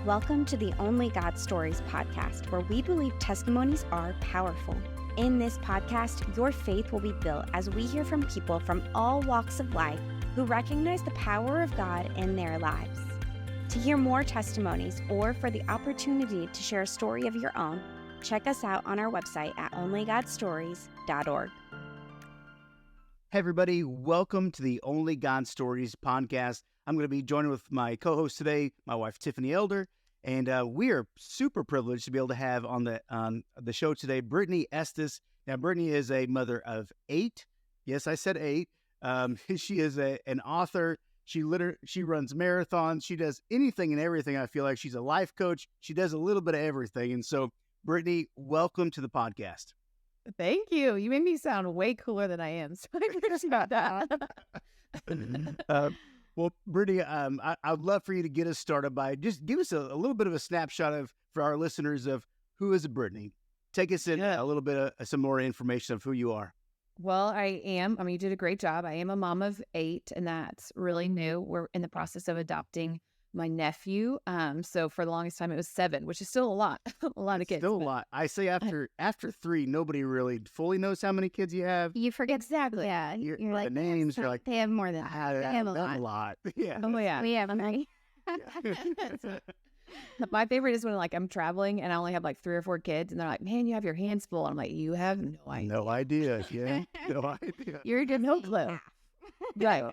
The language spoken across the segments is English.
Welcome to the Only God Stories podcast, where we believe testimonies are powerful. In this podcast, your faith will be built as we hear from people from all walks of life who recognize the power of God in their lives. To hear more testimonies or for the opportunity to share a story of your own, check us out on our website at onlygodstories.org. Hey everybody, welcome to the Only God Stories podcast. I'm going to be joining with my co-host today, my wife Tiffany Elder, and we are super privileged to be able to have on the show today Brittany Estes. Now, Brittany is a mother of 8. Yes, I said 8. She is an author. She runs marathons. She does anything and everything. I feel like she's a life coach. She does a little bit of everything. And so, Brittany, welcome to the podcast. Thank you. You made me sound way cooler than I am. So I appreciate that. Well, Brittany, I'd love for you to get us started by just give us a little bit of a snapshot for our listeners of who is Brittany. Take us in a little bit of some more information of who you are. Well, you did a great job. I am a mom of 8, and that's really new. We're in the process of adopting my nephew. So for the longest time, it was 7, which is still a lot, a lot of kids. Still a lot. I say after 3, nobody really fully knows how many kids you have. You forget exactly. Yeah, you're like the names. You're like they have more than that. They have a lot. Yeah. Oh yeah. We have many. My favorite is when I'm traveling and I only have 3 or 4 kids, and they're like, "Man, you have your hands full." And I'm like, "You have no idea." No idea. Yeah. No idea. You're just no clue. Right.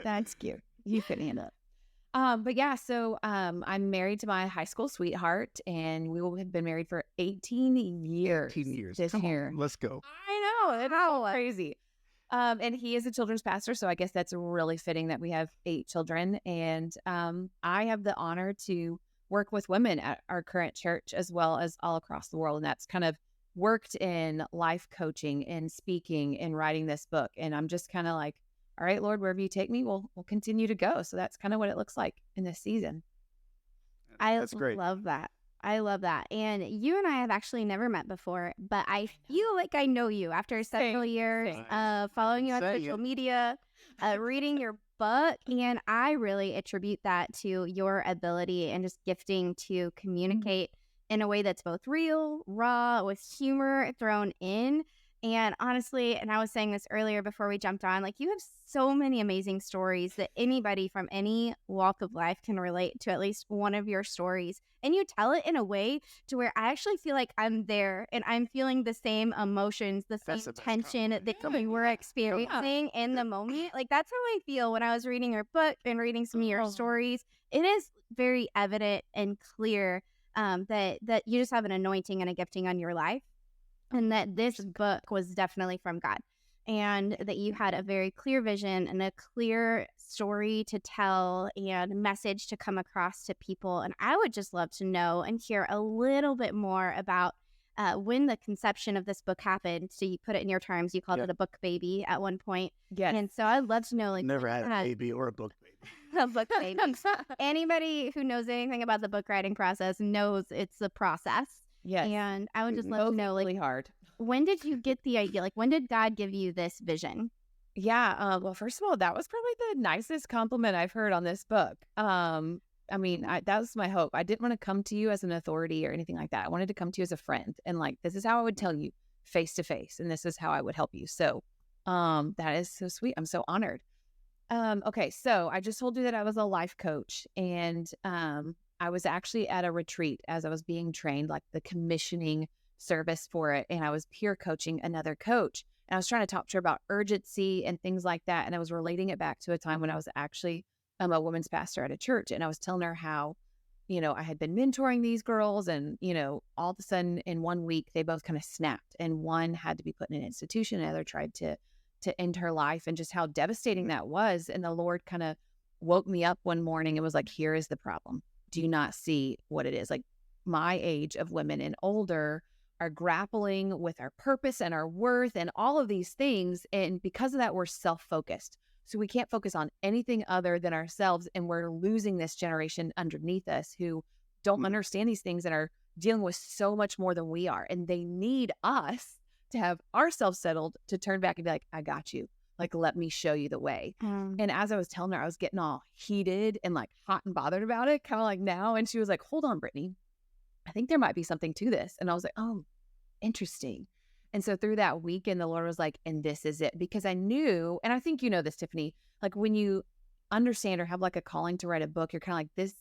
That's cute. You couldn't handle it. But yeah, so I'm married to my high school sweetheart, and we will have been married for 18 years. 18 years. This year. Let's go. I know. It's all crazy. And he is a children's pastor, so I guess that's really fitting that we have 8 children. And I have the honor to work with women at our current church as well as all across the world. And that's kind of worked in life coaching and speaking and writing this book. And I'm just kind of like, all right, Lord, wherever you take me, we'll continue to go. So that's kind of what it looks like in this season. That's great. Love that. I love that. And you and I have actually never met before, but I feel like I know you after several years of following you on social media, reading your book. And I really attribute that to your ability and just gifting to communicate in a way that's both real, raw, with humor thrown in. And honestly, and I was saying this earlier before we jumped on, you have so many amazing stories that anybody from any walk of life can relate to at least one of your stories. And you tell it in a way to where I actually feel like I'm there and I'm feeling the same emotions, the same tension that you were experiencing in the moment. That's how I feel when I was reading your book and reading some of your stories. It is very evident and clear that you just have an anointing and a gifting on your life. And that this book was definitely from God, and that you had a very clear vision and a clear story to tell and message to come across to people. And I would just love to know and hear a little bit more about when the conception of this book happened. So you put it in your terms, you called it a book baby at one point. Yes. And so I'd love to know, never had a baby or a book baby. A book baby. Anybody who knows anything about the book writing process knows it's a process. Yes. And I would just love to know, really hard. When did you get the idea? When did God give you this vision? Yeah. Well, first of all, that was probably the nicest compliment I've heard on this book. That was my hope. I didn't want to come to you as an authority or anything like that. I wanted to come to you as a friend. And this is how I would tell you face to face. And this is how I would help you. So that is so sweet. I'm so honored. Okay. So I just told you that I was a life coach, and I was actually at a retreat as I was being trained, the commissioning service for it. And I was peer coaching another coach. And I was trying to talk to her about urgency and things like that. And I was relating it back to a time when I was actually a women's pastor at a church. And I was telling her how, I had been mentoring these girls, and, all of a sudden in 1 week, they both kind of snapped, and one had to be put in an institution. And the other tried to end her life, and just how devastating that was. And the Lord kind of woke me up one morning and was like, here is the problem. Do you not see what it is? My age of women and older are grappling with our purpose and our worth and all of these things. And because of that, we're self-focused. So we can't focus on anything other than ourselves. And we're losing this generation underneath us who don't understand these things and are dealing with so much more than we are. And they need us to have ourselves settled to turn back and be like, I got you. Like, let me show you the way. And as I was telling her, I was getting all heated and like hot and bothered about it, kind of like now. And she was like, hold on, Brittany, I think there might be something to this. And I was like, oh, interesting. And so through that weekend, the Lord was like, and this is it. Because I knew, and I think you know this, Tiffany, like when you understand or have like a calling to write a book, you're kind of like, this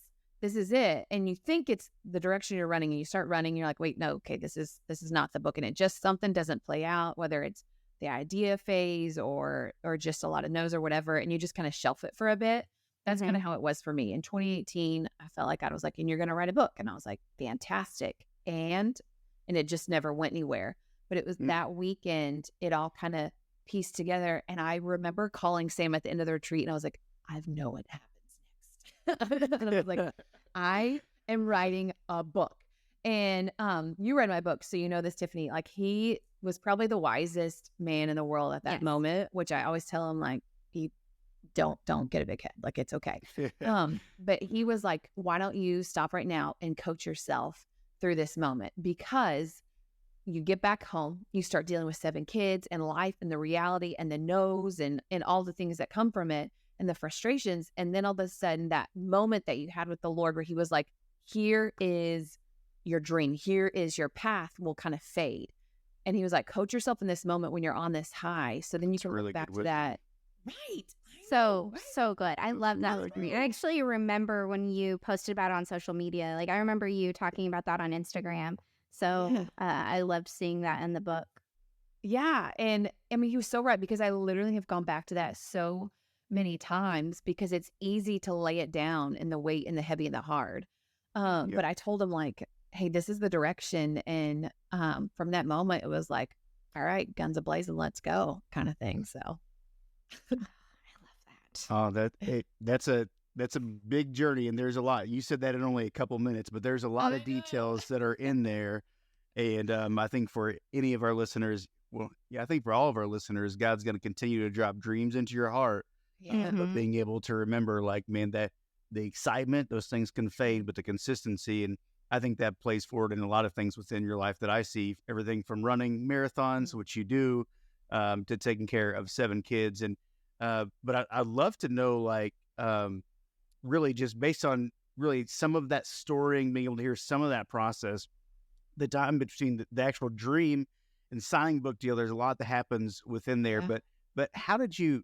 is it. And you think it's the direction you're running, and you start running, you're like, wait, no, okay, this is not the book. And it just, something doesn't play out, whether it's the idea phase or just a lot of no's or whatever. And you just kind of shelf it for a bit. That's kind of how it was for me. In 2018, I felt like I was like, and you're going to write a book. And I was like, fantastic. And it just never went anywhere. But it was that weekend, it all kind of pieced together. And I remember calling Sam at the end of the retreat, and I was like, I know what happens next. And I was like, I am writing a book. And you read my book, so you know this, Tiffany. Like, he was probably the wisest man in the world at that moment, which I always tell him, like, he don't get a big head. Like, it's okay. But he was like, why don't you stop right now and coach yourself through this moment? Because you get back home, you start dealing with 7 kids and life and the reality and the no's and all the things that come from it and the frustrations. And then all of a sudden, that moment that you had with the Lord where he was like, here is your dream, here is your path, will kind of fade. And he was like, coach yourself in this moment when you're on this high. So then you can really look back good to that. Right. So good. I love that. I actually remember when you posted about it on social media. Like, I remember you talking about that on Instagram. So I loved seeing that in the book. Yeah. And I mean, he was so right, because I literally have gone back to that so many times, because it's easy to lay it down in the weight and the heavy and the hard. But I told him, like, hey, this is the direction. And from that moment, it was like, all right, guns a-blazing, let's go, kind of thing. So I love that. Oh, that's a big journey, and there's a lot. You said that in only a couple minutes, but there's a lot of details that are in there. And I think for any of our listeners, I think for all of our listeners, God's going to continue to drop dreams into your heart. But being able to remember, like, man, that the excitement, those things can fade, but the consistency, and I think that plays forward in a lot of things within your life that I see. Everything from running marathons, which you do, to taking care of 7 kids. And but I'd love to know, like, really just based on really some of that storying, being able to hear some of that process, the time between the actual dream and signing book deal, there's a lot that happens within there. But how did you,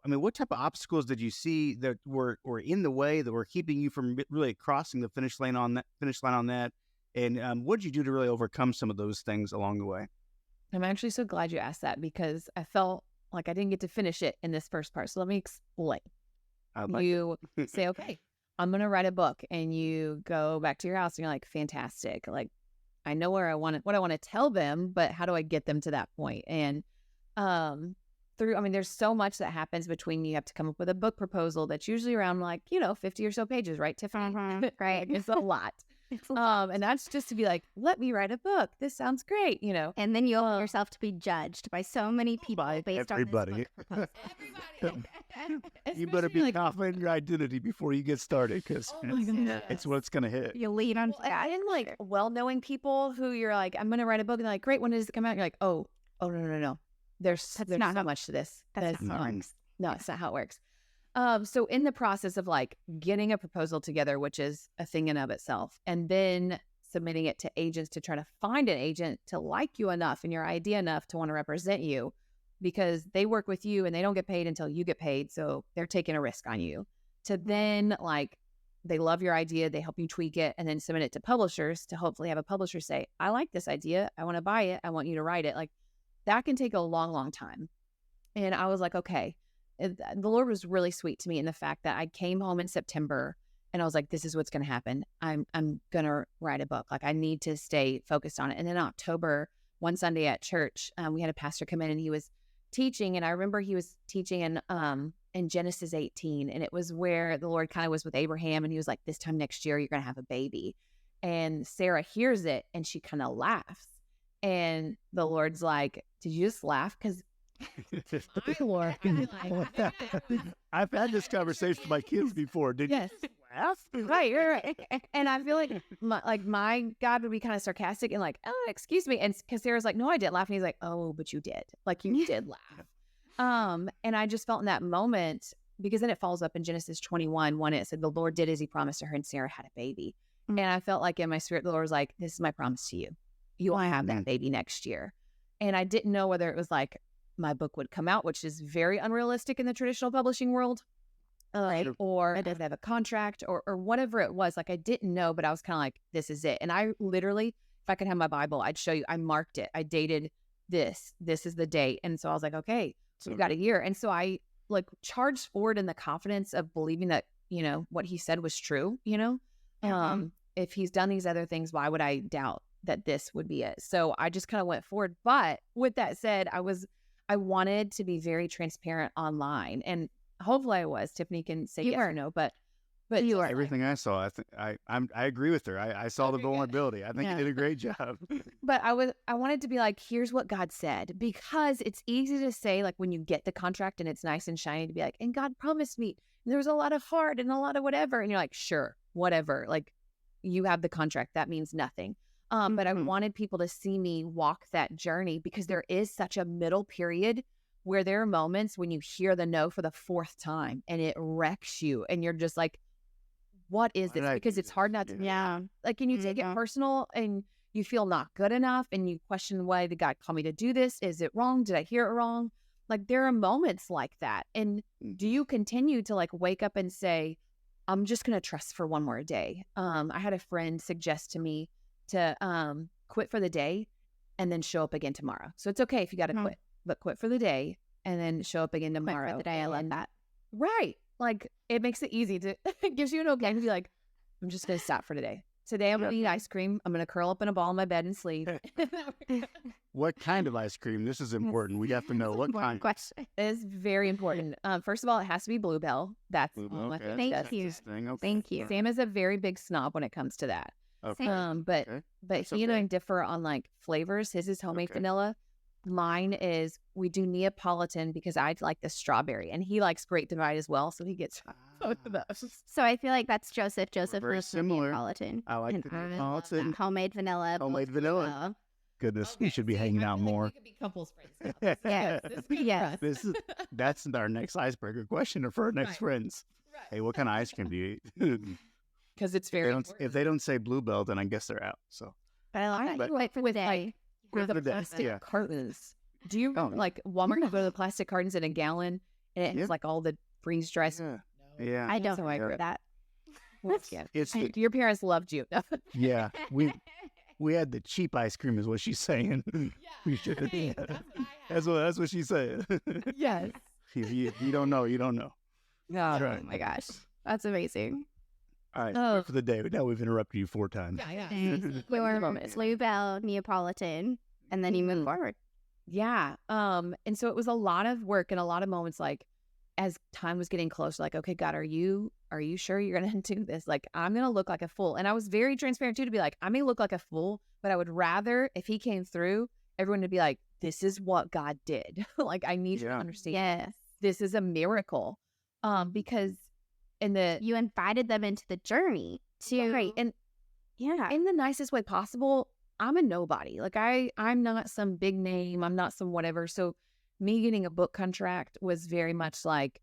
I mean, what type of obstacles did you see that were in the way, that were keeping you from really crossing the finish line on that? And what did you do to really overcome some of those things along the way? I'm actually so glad you asked that, because I felt like I didn't get to finish it in this first part. So let me explain. You say, okay, I'm going to write a book, and you go back to your house and you're like, fantastic. Like, I know what I want to tell them, but how do I get them to that point? And there's so much that happens between, you have to come up with a book proposal that's usually around, like, 50 or so pages, right, Tiffany? Right. It's a lot. And that's just to be like, let me write a book. This sounds great, And then you open yourself to be judged by so many people based everybody. on this book proposal. You better be confident in your identity before you get started, because it's what's going to hit. You lean on that. And like well-knowing people who you're like, I'm going to write a book, and they're like, great, when does it come out? You're like, oh, no. There's not so much to this. That's not how it works. No, it's not how it works. So in the process of like getting a proposal together, which is a thing in of itself, and then submitting it to agents to try to find an agent to like you enough and your idea enough to want to represent you, because they work with you and they don't get paid until you get paid. So they're taking a risk on you. To then, like, they love your idea, they help you tweak it, and then submit it to publishers to hopefully have a publisher say, I like this idea, I want to buy it, I want you to write it. Like, that can take a long, long time. And I was like, okay. The Lord was really sweet to me in the fact that I came home in September and I was like, this is what's going to happen. I'm going to write a book. Like, I need to stay focused on it. And then October, one Sunday at church, we had a pastor come in and he was teaching. And I remember he was teaching in Genesis 18. And it was where the Lord kind of was with Abraham. And he was like, this time next year, you're going to have a baby. And Sarah hears it and she kind of laughs. And the Lord's like, did you just laugh? Because my Lord, I've had this conversation with my kids before. Did you laugh? Right, you're right. And I feel like my God would be kind of sarcastic and like, oh, excuse me. And because Sarah's like, no, I didn't laugh. And he's like, oh, but you did. Like, you did laugh. And I just felt in that moment, because then it follows up in Genesis 21, when it said the Lord did as he promised to her, and Sarah had a baby. And I felt like in my spirit, the Lord was like, this is my promise to you. You will have that baby next year. And I didn't know whether it was like my book would come out, which is very unrealistic in the traditional publishing world, or I'd have a contract or whatever it was. Like, I didn't know, but I was kind of like, this is it. And I literally, if I could have my Bible, I'd show you, I marked it. I dated this is the date. And so I was like, okay, so we've got a year. And so I like charged forward in the confidence of believing that, you know, what he said was true, you know, if he's done these other things, why would I doubt that this would be it? So I just kind of went forward. But with that said, I wanted to be very transparent online, and hopefully I was. Tiffany can say yes or no, but you are. Everything I saw, I think I agree with her. I saw the vulnerability. I think you did a great job. But I wanted to be like, here's what God said, because it's easy to say, like, when you get the contract and it's nice and shiny, to be like, and God promised me. And there was a lot of heart and a lot of whatever, and you're like, sure, whatever. Like, you have the contract. That means nothing. But I wanted people to see me walk that journey, because there is such a middle period where there are moments when you hear the no for the fourth time and it wrecks you, and you're just like, what is this? Because it's hard not to, like, and you take it personal, and you feel not good enough, and you question, why did God call me to do this? Is it wrong? Did I hear it wrong? Like, there are moments like that. And do you continue to like wake up and say, I'm just going to trust for one more day? I had a friend suggest to me to quit for the day and then show up again tomorrow. So it's okay if you got to quit, but quit for the day and then show up again tomorrow. Quit for the day. I love that. Right. Like, it makes it easy to, it gives you an okay to be like, I'm just going to stop for today. Today I'm going to eat ice cream. I'm going to curl up in a ball in my bed and sleep. What kind of ice cream? This is important. We have to know what kind. Question. It's very important. First of all, it has to be Bluebell. That's my favorite. Thank you. Thank you. Sam is a very big snob when it comes to that. Okay. But he and I differ on like flavors. His is homemade vanilla. Mine is, we do Neapolitan because I like the strawberry, and he likes Great Divide as well, so he gets both of those. So I feel like that's Joseph. Joseph very loves similar. Neapolitan. I like the Neapolitan. Homemade vanilla. Homemade vanilla. Goodness, we should be hanging out more. We could be couples friends now. Yes. That's our next icebreaker question for our next friends. Right. Hey, what kind of ice cream do you eat? Because it's very if they don't say Bluebell, then I guess they're out. So, But I love that. You wait for the day. With the plastic cartons. Do you like Walmart? You go to the plastic cartons in a gallon, and it has like all the freeze dried. Yeah. I don't agree that. Your parents loved you. Yeah, we had the cheap ice cream, is what she's saying. We should. That's what she's saying. Yes. You don't know. You don't know. No. Right. Oh my gosh, that's amazing. All right, for the day. Now we've interrupted you 4 times. We were Bluebell, Neapolitan, and then you move forward. Yeah. And so it was a lot of work and a lot of moments, like, as time was getting close, like, okay, God, are you sure you're going to do this? Like, I'm going to look like a fool. And I was very transparent too, to be like, I may look like a fool, but I would rather, if he came through, everyone would be like, this is what God did. Like, I need you to understand. Yes. This is a miracle. Because you invited them into the journey too. Right. And in the nicest way possible. I'm a nobody. Like, I'm not some big name. I'm not some whatever. So me getting a book contract was very much like,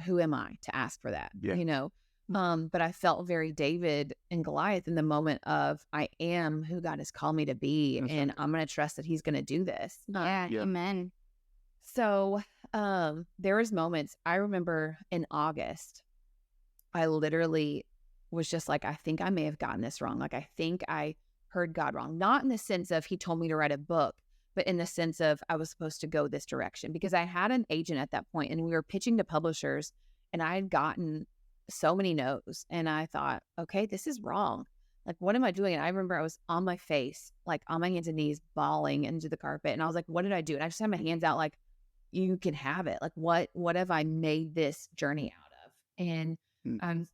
who am I to ask for that? Yeah. You know? But I felt very David and Goliath in the moment of, I am who God has called me to be. And I'm going to trust that he's going to do this. Amen. So there was moments, I remember in August, I literally was just like, I think I may have gotten this wrong. Like, I think I heard God wrong. Not in the sense of he told me to write a book, but in the sense of I was supposed to go this direction, because I had an agent at that point and we were pitching to publishers, and I had gotten so many no's, and I thought, okay, this is wrong. Like, what am I doing? And I remember I was on my face, like on my hands and knees, bawling into the carpet. And I was like, what did I do? And I just had my hands out like, you can have it. Like, what have I made this journey out of? And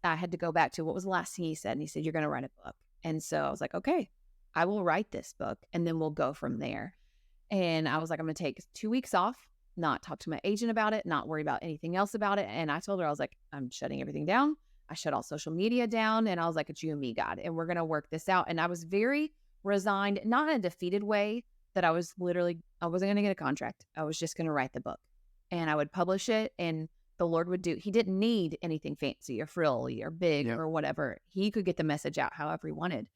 I had to go back to what was the last thing he said. And he said, you're going to write a book. And so I was like, okay, I will write this book and then we'll go from there. And I was like, I'm going to take 2 weeks off, not talk to my agent about it, not worry about anything else about it. And I told her, I was like, I'm shutting everything down. I shut all social media down. And I was like, it's you and me, God, and we're going to work this out. And I was very resigned, not in a defeated way, that I wasn't going to get a contract. I was just going to write the book. and I would publish it, and the Lord would he didn't need anything fancy or frilly or big or whatever. He could get the message out however he wanted.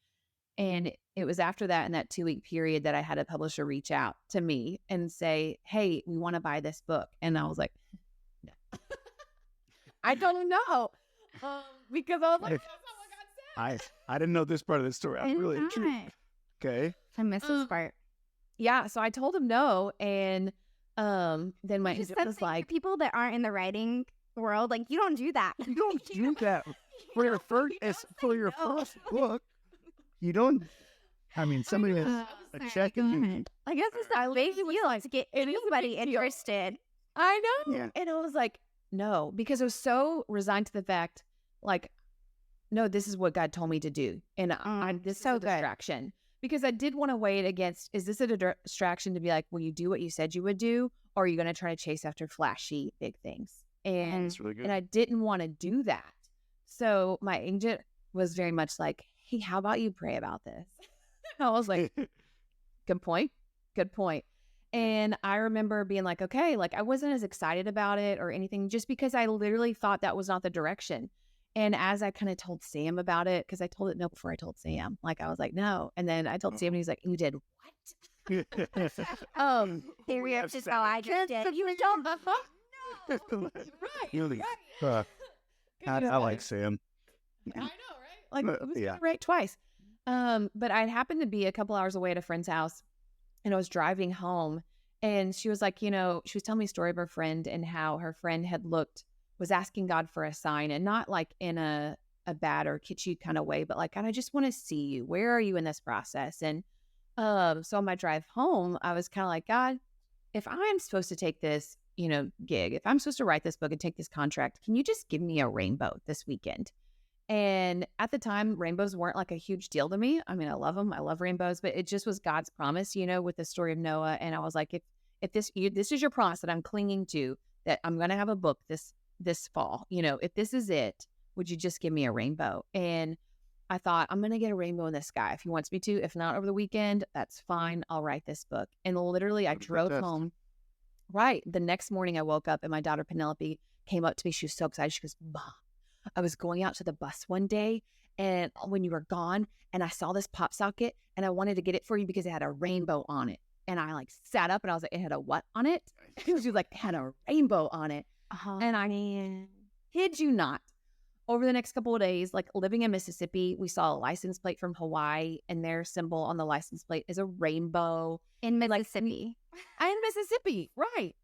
And it was after that, in that 2-week period, that I had a publisher reach out to me and say, hey, we want to buy this book. And I was like, no. I don't know. Because I was like, that's not what God said. I didn't know this part of the story. I'm really intrigued. Okay. I missed this part. Yeah. So I told him no. And then my agent was like, people that aren't in the writing world, like, you don't do that. You don't do that for your first book. You don't. I mean, somebody has a check in. I guess it's not big deal to get anybody interested. I know. Yeah. And I was like, no, because I was so resigned to the fact, like, no, this is what God told me to do. And this is a distraction. Because I did want to weigh it against, is this a distraction to be like, will you do what you said you would do? Or are you going to try to chase after flashy big things? And, That's really good. and I didn't want to do that. So my agent was very much like, hey, how about you pray about this? I was like, good point. Good point. And I remember being like, okay, like I wasn't as excited about it or anything, just because I literally thought that was not the direction. And as I kind of told Sam about it, because I told it no before I told Sam, like I was like, no. And then I told Sam, and he's like, you did what? Here we have just how I just did. You don't. Right. I like Sam. I know, right? Like it was right twice. But I happened to be a couple hours away at a friend's house, and I was driving home, and she was like, she was telling me a story of her friend and how her friend was asking God for a sign, and not like in a bad or kitschy kind of way, but like, God, I just want to see you. Where are you in this process? And so on my drive home, I was kind of like, God, if I'm supposed to take this, gig, if I'm supposed to write this book and take this contract, can you just give me a rainbow this weekend? And at the time, rainbows weren't like a huge deal to me. I mean, I love them. I love rainbows, but it just was God's promise, with the story of Noah. And I was like, if this is your promise that I'm clinging to, that I'm going to have a book this fall, if this is it, would you just give me a rainbow? And I thought, I'm going to get a rainbow in the sky if he wants me to. If not over the weekend, that's fine. I'll write this book. And literally I drove home. Right. The next morning I woke up and my daughter Penelope came up to me. She was so excited. She goes, Mom, I was going out to the bus one day, and when you were gone, and I saw this pop socket, and I wanted to get it for you because it had a rainbow on it. And I like sat up and I was like, it had a what on it? She was like, it had a rainbow on it. And I kid you not, over the next couple of days, like living in Mississippi, we saw a license plate from Hawaii, and their symbol on the license plate is a rainbow. In Mississippi. In Mississippi, right.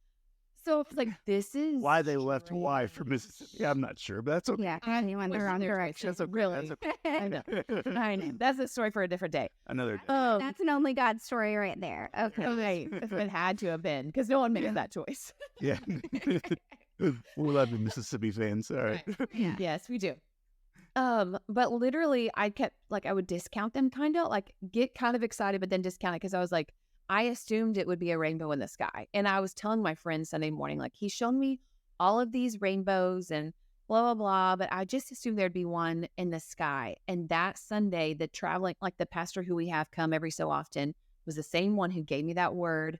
So it's like, this is why they left Hawaii for Mississippi. I'm not sure, but that's okay. Yeah, you went the wrong direction. That's okay. Really? That's okay. I know. That's a story for a different day. Another day. That's an only God story right there. Okay. If it had to have been, because no one made that choice. Yeah. We love the Mississippi fans. All right. Yeah. Yes, we do. But literally I kept, like, I would discount them kind of, like get kind of excited, but then discount it because I was like, I assumed it would be a rainbow in the sky. And I was telling my friend Sunday morning, like, he's shown me all of these rainbows and blah, blah, blah, but I just assumed there'd be one in the sky. And that Sunday, the pastor who we have come every so often was the same one who gave me that word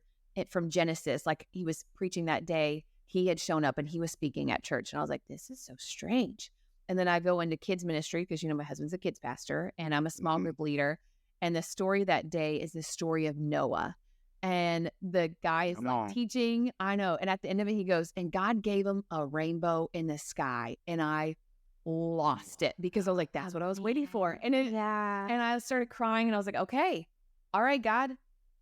from Genesis. Like, he was preaching that day. He had shown up and he was speaking at church. And I was like, this is so strange. And then I go into kids ministry because, my husband's a kids pastor and I'm a small group leader. And the story that day is the story of Noah. And the guy is like teaching. I know. And at the end of it, he goes, and God gave him a rainbow in the sky. And I lost it because I was like, that's what I was waiting for. And and I started crying and I was like, okay, all right, God,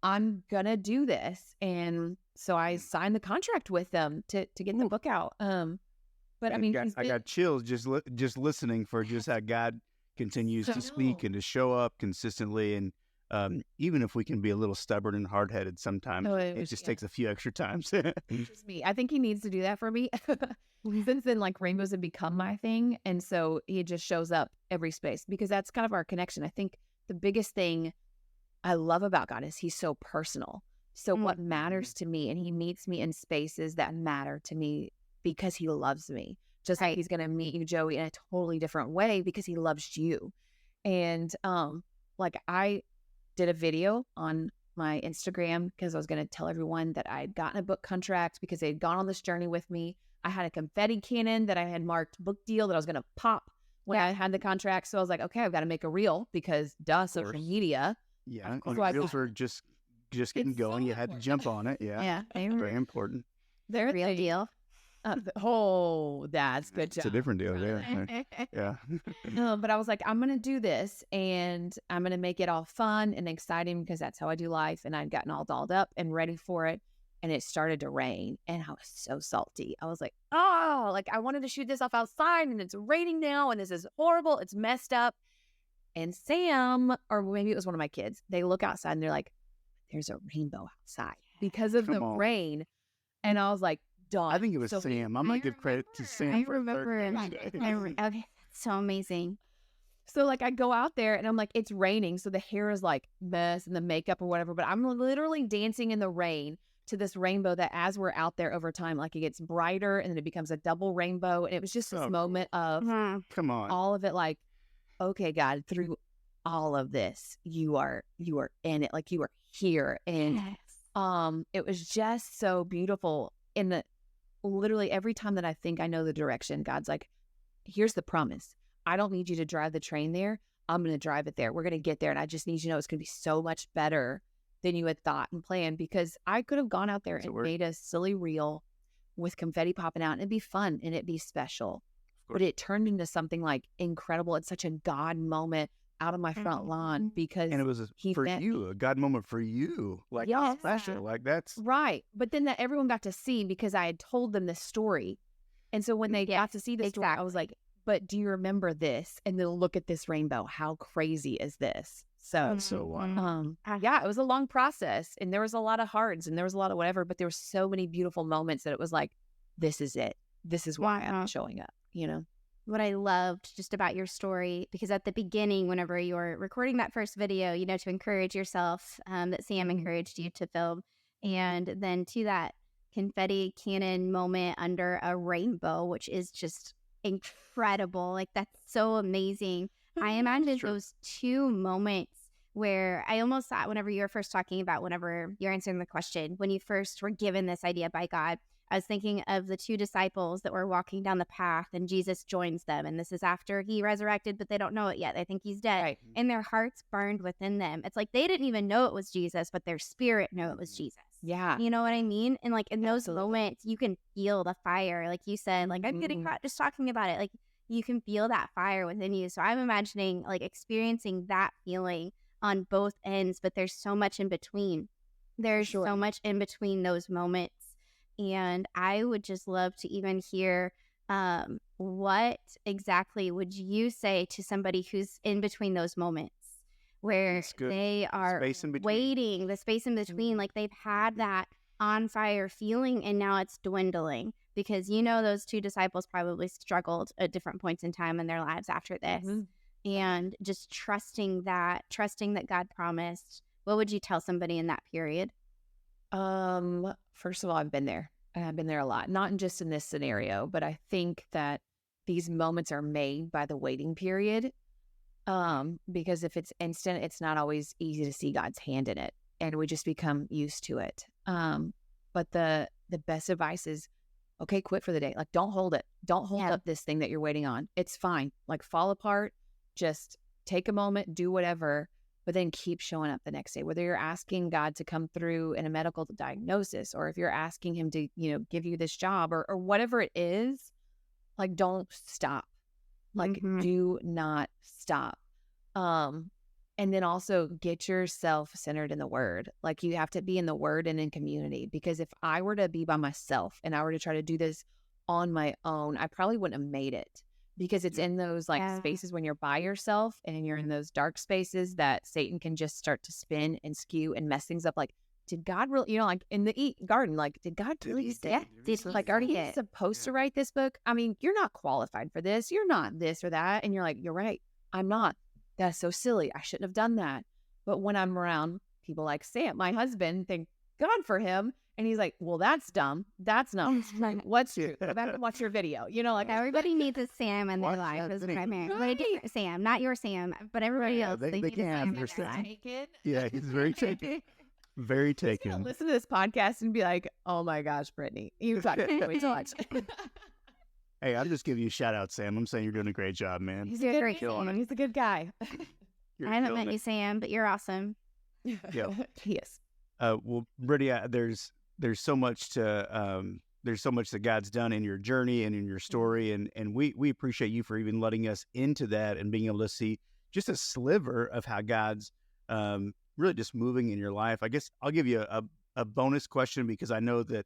I'm going to do this. And so I signed the contract with them to get the book out. But I mean, I got chills just listening for just how God continues to speak and to show up consistently. And even if we can be a little stubborn and hard-headed sometimes, it just takes a few extra times. It's me. I think he needs to do that for me. Since then, like, rainbows have become my thing. And so he just shows up every space because that's kind of our connection. I think the biggest thing I love about God is he's so personal. So what matters to me, and he meets me in spaces that matter to me because he loves me. Just like he's going to meet you, Joey, in a totally different way because he loves you. And like, I did a video on my Instagram because I was going to tell everyone that I had gotten a book contract because they had gone on this journey with me. I had a confetti cannon that I had marked book deal that I was going to pop when I had the contract. So I was like, okay, I've got to make a reel because social media. Yeah, So reels were just getting going. You had to jump on it. Yeah, very important. They're Real deal. That's good job. It's a different deal. Yeah. But I was like, I'm going to do this and I'm going to make it all fun and exciting because that's how I do life. And I'd gotten all dolled up and ready for it. And it started to rain and I was so salty. I was like, oh, like I wanted to shoot this off outside and it's raining now and this is horrible. It's messed up. And Sam, or maybe it was one of my kids, they look outside and they're like, there's a rainbow outside because of the rain. And I was like, done. I think it was Sam. I'm going to give credit to Sam. I remember. Okay, that's so amazing. So like I go out there and I'm like, it's raining. So the hair is like mess and the makeup or whatever, but I'm literally dancing in the rain to this rainbow that as we're out there over time, like it gets brighter and then it becomes a double rainbow. And it was just this moment of come on, all of it. Like, okay, God, through all of this, you are in it. Like you are here. And it was just so beautiful. In the literally every time that I think I know the direction, God's like, here's the promise. I don't need you to drive the train there. I'm going to drive it there. We're going to get there. And I just need you to know it's going to be so much better than you had thought and planned, because I could have gone out there and made a silly reel with confetti popping out and it'd be fun and it'd be special. But it turned into something like incredible. It's such a God moment out of my front lawn because and it was a God moment for you, like special, like that's right. But then that everyone got to see because I had told them this story, and so when they got to see the story, I was like, "But do you remember this?" And then look at this rainbow. How crazy is this? So that's so wild. Yeah, it was a long process, and there was a lot of hards, and there was a lot of whatever, but there were so many beautiful moments that it was like, "This is it. This is why I'm showing up." You know. What I loved just about your story, because at the beginning, whenever you were recording that first video, you know, to encourage yourself, that Sam encouraged you to film. And then to that confetti cannon moment under a rainbow, which is just incredible. Like, that's so amazing. I imagine those two moments where I almost thought whenever you were first talking about, whenever you're answering the question, when you first were given this idea by God, I was thinking of the two disciples that were walking down the path and Jesus joins them. And this is after he resurrected, but they don't know it yet. They think he's dead. Right. And their hearts burned within them. It's like they didn't even know it was Jesus, but their spirit knew it was Jesus. Yeah. You know what I mean? And like in those moments, you can feel the fire. Like you said, like I'm getting hot just talking about it. Like you can feel that fire within you. So I'm imagining like experiencing that feeling on both ends, but there's so much in between. There's so much in between those moments. And I would just love to even hear what exactly would you say to somebody who's in between those moments where they are waiting, the space in between, like they've had that on fire feeling and now it's dwindling, because you know those two disciples probably struggled at different points in time in their lives after this. And just trusting that God promised. What would you tell somebody in that period? First of all, I've been there. I've been there a lot, not just in this scenario, but I think that these moments are made by the waiting period. Because if it's instant, it's not always easy to see God's hand in it, and we just become used to it. But the best advice is, okay, quit for the day. Like, don't hold it. Don't hold up this thing that you're waiting on. It's fine. Like, fall apart. Just take a moment, do whatever. But then keep showing up the next day, whether you're asking God to come through in a medical diagnosis, or if you're asking him to, you know, give you this job or whatever it is, like, don't stop. Like, do not stop. And then also get yourself centered in the word. Like, you have to be in the word and in community, because if I were to be by myself and I were to try to do this on my own, I probably wouldn't have made it. Because it's in those spaces when you're by yourself and you're in those dark spaces that Satan can just start to spin and skew and mess things up. Like, did God really, you know, like in the garden, like, did God really say, are you supposed to write this book? I mean, you're not qualified for this. You're not this or that. And you're like, you're right. I'm not. That's so silly. I shouldn't have done that. But when I'm around people like Sam, my husband, thank God for him. And he's like, well, that's dumb. That's not what's true. Go back and watch your video. You know, like everybody needs a Sam in their life as primary. But a different Sam, not your Sam, but everybody else. They can have their Sam. Yeah, he's very taken. Very He's gonna taken. listen to this podcast and be like, "Oh my gosh, Brittany, you've got way too much." Hey, I'm just giving you a shout out, Sam. I'm saying you're doing a great job, man. He's You're a good great. man. He's a good guy. You're I haven't killing met it. you, Sam, but you're awesome. Yeah. He is. Well, Brittany, there's so much that God's done in your journey and in your story, and we appreciate you for even letting us into that and being able to see just a sliver of how God's really just moving in your life. I guess I'll give you a bonus question because I know that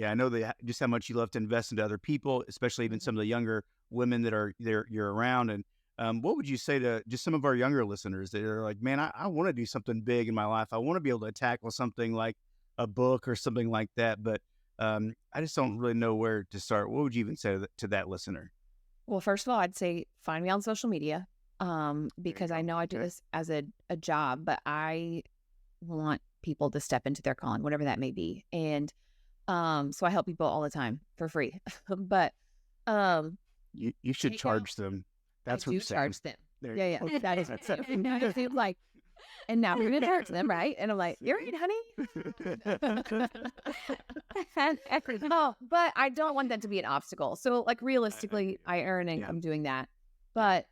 I know that just how much you love to invest into other people, especially even some of the younger women that you're around. And what would you say to just some of our younger listeners that are like, man, I want to do something big in my life. I want to be able to tackle something like a book or something like that, but I just don't really know where to start. What would you even say to that listener? Well, first of all, I'd say find me on social media because I know I do this as a job, but I want people to step into their calling, whatever that may be. And so I help people all the time for free. But You should charge them. That's I what do you're saying. charge them. There Yeah, you yeah. That is it seems like, and now we're gonna charge them, right? And I'm like, you're right, honey. No, but I don't want that to be an obstacle. So like realistically, I earn income doing that. But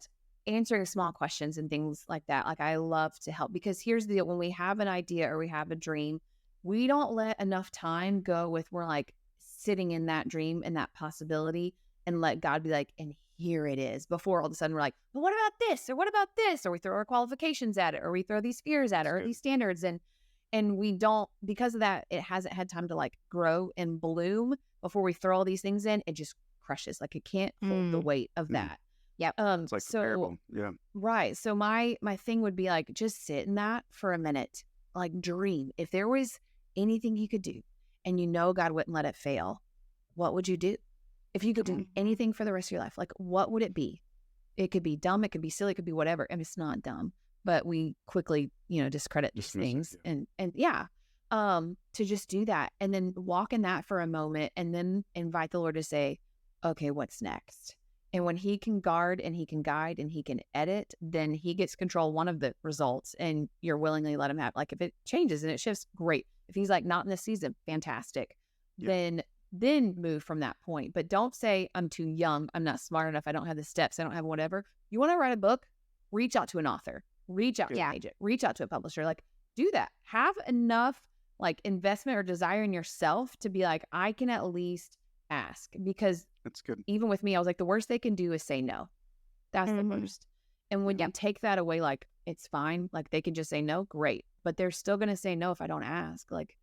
answering small questions and things like that, like I love to help because here's the deal. When we have an idea or we have a dream, we don't let enough time go with we're like sitting in that dream and that possibility and let God be like, and here it is, before all of a sudden we're like, but what about this? Or what about this? Or we throw our qualifications at it, or we throw these fears at it, or these standards. And we don't, because of that, it hasn't had time to like grow and bloom before we throw all these things in. It just crushes. Like it can't hold the weight of that. Yep. It's like so comparable. Yeah. right. So my thing would be like, just sit in that for a minute, like dream. If there was anything you could do and you know God wouldn't let it fail, what would you do? If you could do anything for the rest of your life, like what would it be? It could be dumb, it could be silly, it could be whatever. And it's not dumb, but we quickly, discredit these things and to just do that and then walk in that for a moment and then invite the Lord to say, okay, what's next? And when he can guard and he can guide and he can edit, then he gets control one of the results and you're willingly let him have. Like if it changes and it shifts, great. If he's like not in this season, fantastic. Yeah. Then move from that point. But don't say I'm too young, I'm not smart enough, I don't have the steps, I don't have whatever. You want to write a book? Reach out to an author, reach out to an agent, reach out to a publisher. Like do that. Have enough like investment or desire in yourself to be like, I can at least ask, because That's good. even with me, I was like, the worst they can do is say no. That's the worst. And when you take that away, like it's fine. Like they can just say no, great. But they're still going to say no if I don't ask. Like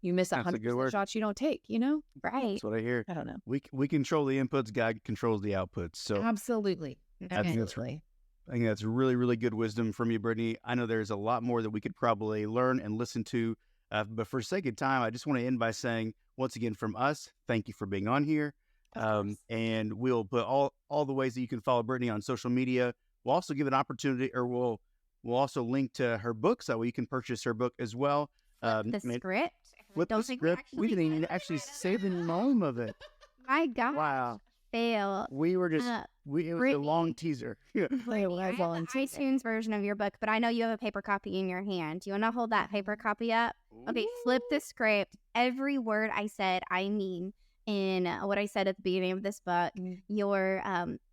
you miss 100% shots you don't take, Right. That's what I hear. I don't know. We control the inputs, God controls the outputs. So Absolutely. I think that's really, really good wisdom from you, Brittany. I know there's a lot more that we could probably learn and listen to. But for sake of time, I just want to end by saying, once again, from us, thank you for being on here. And we'll put all the ways that you can follow Brittany on social media. We'll also give an opportunity, or we'll also link to her book so you can purchase her book as well. The script. Flip the script. We didn't even actually say the name of it. My God. Wow. Fail. We were just, it was a long teaser. I have the iTunes version of your book, but I know you have a paper copy in your hand. Do you want to hold that paper copy up? Okay, flip the script. Every word I said, I mean in what I said at the beginning of this book. You're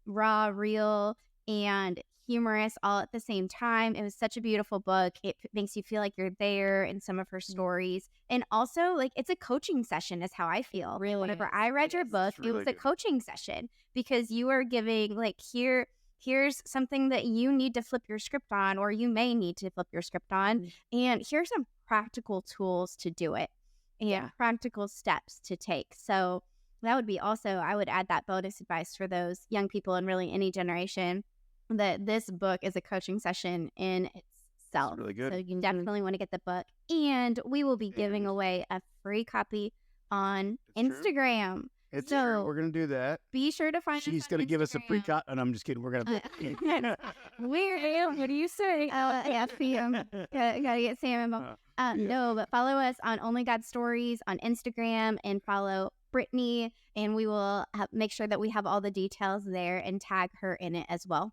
raw, real, and humorous all at the same time. It was such a beautiful book. It makes you feel like you're there in some of her stories. And also, like, it's a coaching session is how I feel. Really? Whenever I read your book, it was a coaching session because you are giving, like, here's something that you need to flip your script on, or you may need to flip your script on. And here's some practical tools to do it and practical steps to take. So that would be also, I would add that bonus advice for those young people and really any generation, that this book is a coaching session in itself. That's really good. So you definitely want to get the book. And we will be giving away a free copy on Instagram. It's so true. We're going to do that. Be sure to find She's going to give us a free copy. And I'm just kidding. We're going to. What do you say? Yeah, Sam. Gotta get Sam involved. No, but follow us on Only God Stories on Instagram and follow Brittany. And we will make sure that we have all the details there and tag her in it as well.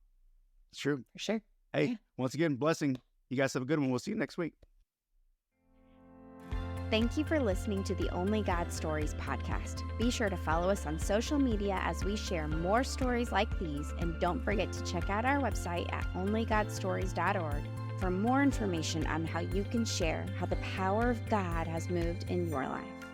It's true. For sure. Hey, once again, blessing. You guys have a good one. We'll see you next week. Thank you for listening to the Only God Stories podcast. Be sure to follow us on social media as we share more stories like these, and don't forget to check out our website at onlygodstories.org for more information on how you can share how the power of God has moved in your life.